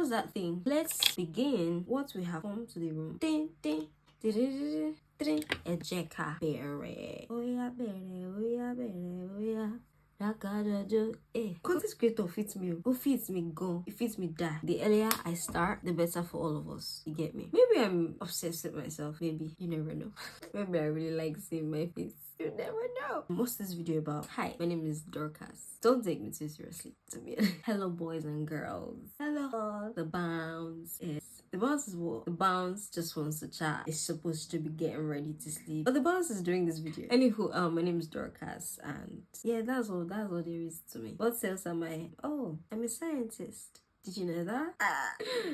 what's that thing? Let's begin what we have come to the room. Ding, ding, ding, ding, ding, ding. Ejeka bere. Oh yeah, bere. Oh yeah, bere. Oh yeah. Content creator fits me. Who fits me go? It fits me die. The earlier I start, the better for all of us. You get me? Maybe I'm obsessed with myself. Maybe. You never know. Maybe I really like seeing my face. You never know. What's this video about? Hi, my name is Dorcas. Don't take me too seriously, to be honest. Hello, boys and girls. Hello. The bounce is... The bounce is what? The bounce just wants to chat. It's supposed to be getting ready to sleep. But the bounce is doing this video. Anywho, my name is Dorcas, and yeah, that's all there is to me. What else am I? Oh, I'm a scientist. Did you know that?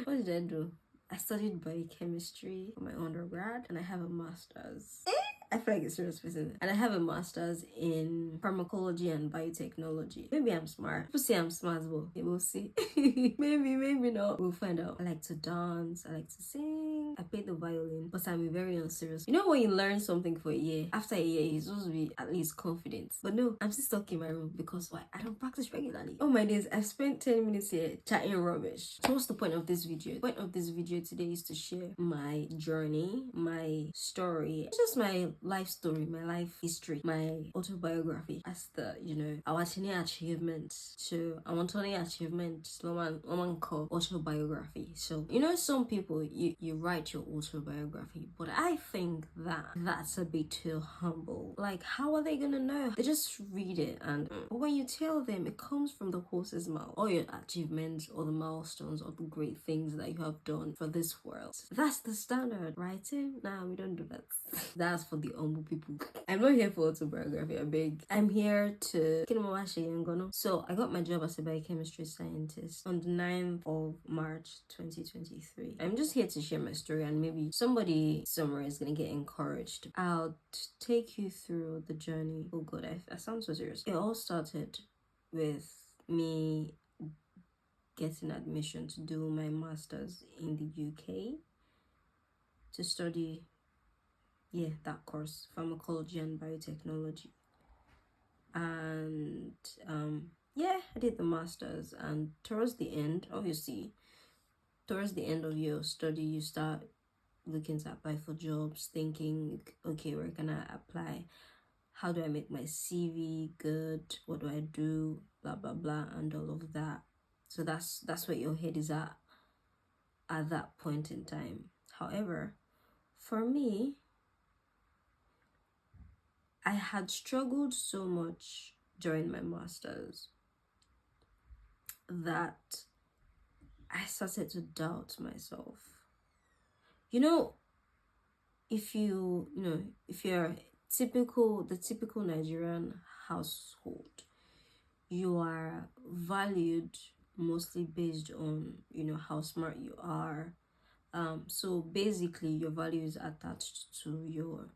What did I do? I studied biochemistry for my undergrad, and I have a master's. I feel like a serious person. And I have a master's in pharmacology and biotechnology. Maybe I'm smart. People say I'm smart, but we'll see. maybe not. We'll find out. I like to dance. I like to sing. I play the violin, but I'm very unserious. You know when you learn something for a year, after a year, you're supposed to be at least confident. But no, I'm still stuck in my room because why? I don't practice regularly. Oh my days, I've spent 10 minutes here chatting rubbish. So what's the point of this video? The point of this video today is to share my journey, my story, just my life story, my life history, my autobiography as the, our tiny achievements. So I want to achievements, woman call autobiography. So, some people, you write your autobiography, but I think that's a bit too humble. Like, how are they gonna know? They just read it, and but when you tell them, it comes from the horse's mouth. All your achievements, or the milestones, or the great things that you have done for this world. That's the standard, writing? Nah, we don't do that. That's for the humble people. I'm not here for autobiography, I beg. I'm here to... So I got my job as a biochemistry scientist on the 9th of March 2023. I'm just here to share my story, and maybe somebody somewhere is gonna get encouraged. I'll take you through the journey. Oh god, I sound so serious. It all started with me getting admission to do my master's in the UK to study that course, pharmacology and biotechnology. And I did the master's, and towards the end of your study, you start looking to apply for jobs, thinking, okay, where can I apply? How do I make my CV good? What do I do? Blah blah blah, and all of that. So that's where your head is at that point in time. However, for me, I had struggled so much during my master's that I started to doubt myself. If you're the typical Nigerian household, you are valued mostly based on, how smart you are. So basically your value is attached to your,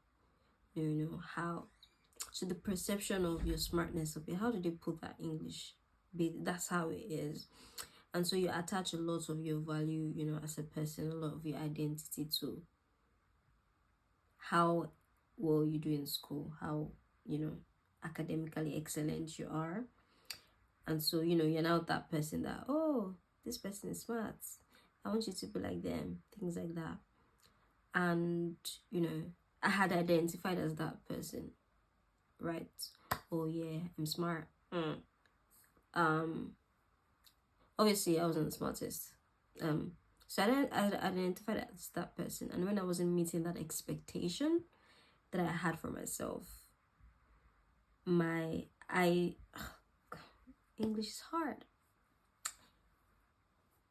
to the perception of your smartness. Okay, how do they put that in English? That's how it is. And so you attach a lot of your value, as a person, a lot of your identity to how well you do in school, how, academically excellent you are. And so, you're now that person that, oh, this person is smart, I want you to be like them, things like that. And, I had identified as that person, right? Oh yeah, I'm smart. Obviously I wasn't the smartest. So I identified as that person, and when I wasn't meeting that expectation that I had for myself, English is hard.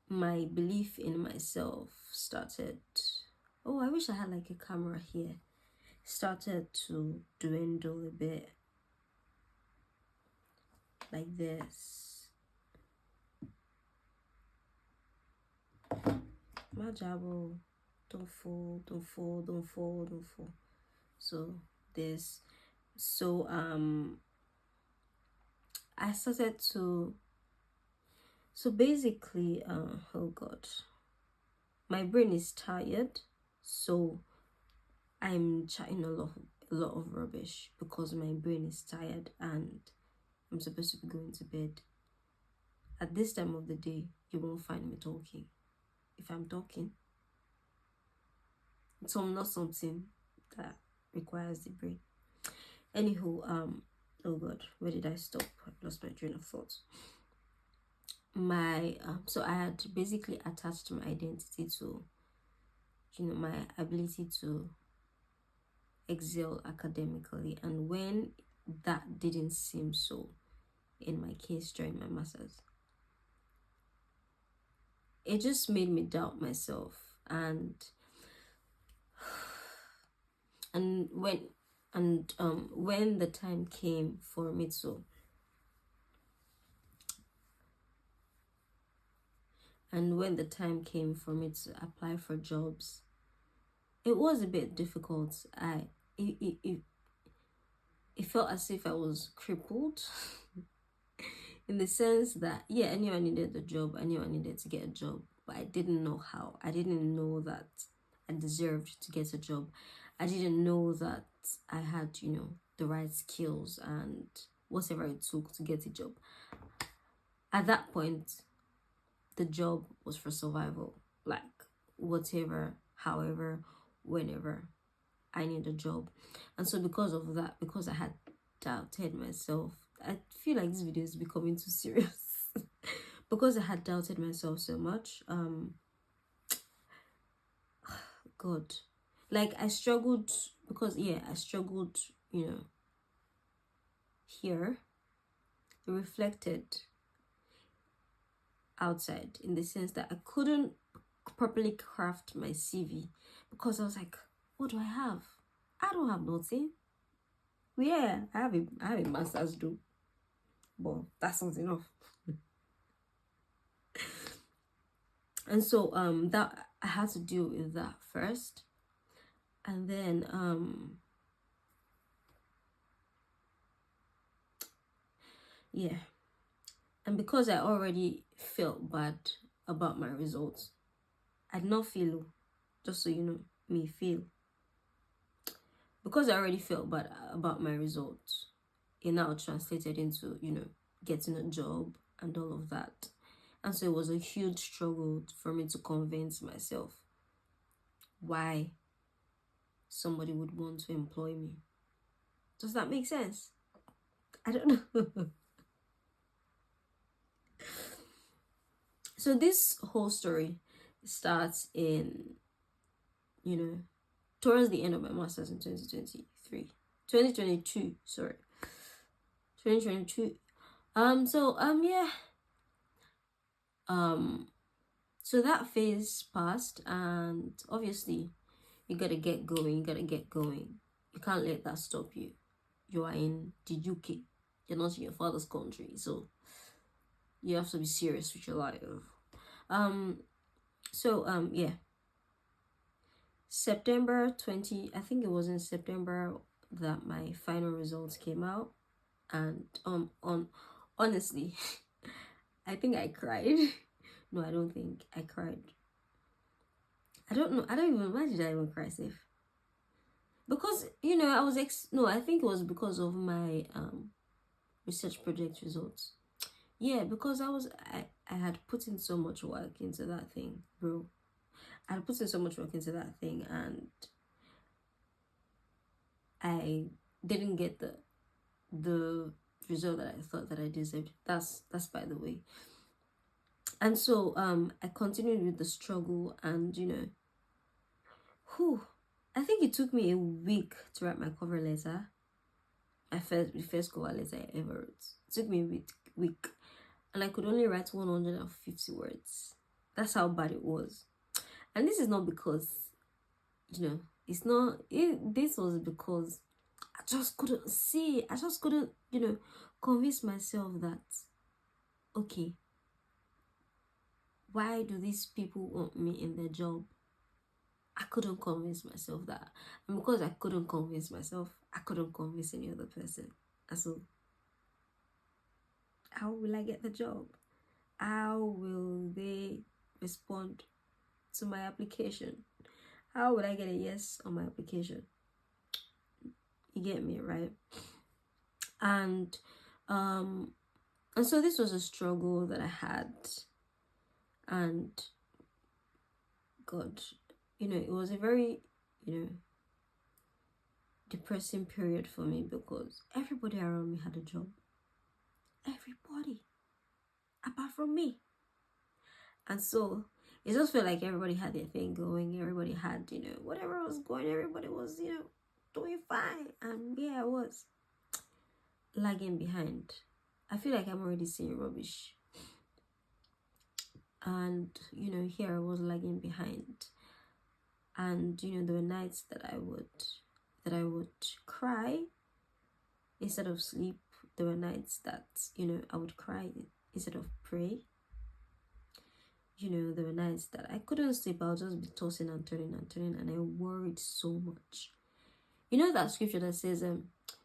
My belief in myself started, oh, I wish I had like a camera here, started to dwindle a bit, like this. My jabo, don't fall. So this, I started to, so basically, oh god, my brain is tired, so I'm chatting a lot of rubbish because my brain is tired and I'm supposed to be going to bed. At this time of the day, you won't find me talking. if I'm talking. So not something that requires the brain. Anywho, oh god, where did I stop? I lost my train of thought. My so I had basically attached my identity to, my ability to excel academically, and when that didn't seem so in my case during my masters, it just made me doubt myself. And when the time came for me to apply for jobs, it was a bit difficult. It felt as if I was crippled in the sense that, yeah, I knew I needed a job, I knew I needed to get a job, but I didn't know how. I didn't know that I deserved to get a job. I didn't know that I had, the right skills and whatever it took to get a job. At that point, the job was for survival. Like, whatever, however, whenever I need a job. And so because of that, because I had doubted myself, I feel like this video is becoming too serious. Because I had doubted myself so much, God, like I struggled because, I struggled, here. It reflected outside in the sense that I couldn't properly craft my CV because I was like, what do I have? I don't have nothing. Yeah, I have a master's degree, but that's not enough. And so that I had to deal with that first, and then and because I already felt bad about my results, I did not feel, just so you know, me feel. Because I already felt bad about my results, it now translated into, getting a job and all of that. And so it was a huge struggle for me to convince myself why somebody would want to employ me. Does that make sense? I don't know. So this whole story starts in, towards the end of my master's in 2022, sorry. 2022. So that phase passed, and obviously you gotta get going. You can't let that stop you. You are in the UK. You're not in your father's country, so you have to be serious with your life. September 20, I think it was in September that my final results came out, and honestly, I think I cried. No, I don't think I cried. I don't know. I don't even. Why did I even cry, safe? Because I was I think it was because of my research project results. Yeah, because I had put in so much work into that thing, bro. I had put in so much work into that thing, and I didn't get the result that I thought that I deserved. That's by the way. And so I continued with the struggle, and I think it took me a week to write my cover letter. The first cover letter I ever wrote. It took me a week, and I could only write 150 words. That's how bad it was. And this is not because, it's not. This was because I just couldn't see. I just couldn't, convince myself that, okay, why do these people want me in their job? I couldn't convince myself that. And because I couldn't convince myself, I couldn't convince any other person. And so, how will I get the job? How will they respond to my application? How would I get a yes on my application? You get me, right? And so this was a struggle that I had, and God, it was a very, depressing period for me because everybody around me had a job. Everybody, apart from me. And so it just felt like everybody had their thing going. Everybody had, whatever was going, everybody was, doing fine. And yeah, I was lagging behind. I feel like I'm already saying rubbish. And, here I was lagging behind. And, there were nights that I would cry instead of sleep. There were nights that, I would cry instead of pray. There were nights that I couldn't sleep. I'll just be tossing and turning, and I worried so much. That scripture that says,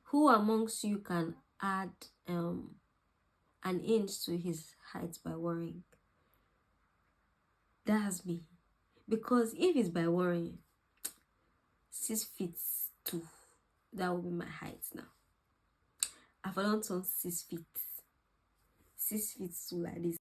who amongst you can add an inch to his height by worrying? That's me. Because if it's by worrying, 6 feet 2, that will be my height now. I've done 6 feet 2 like this.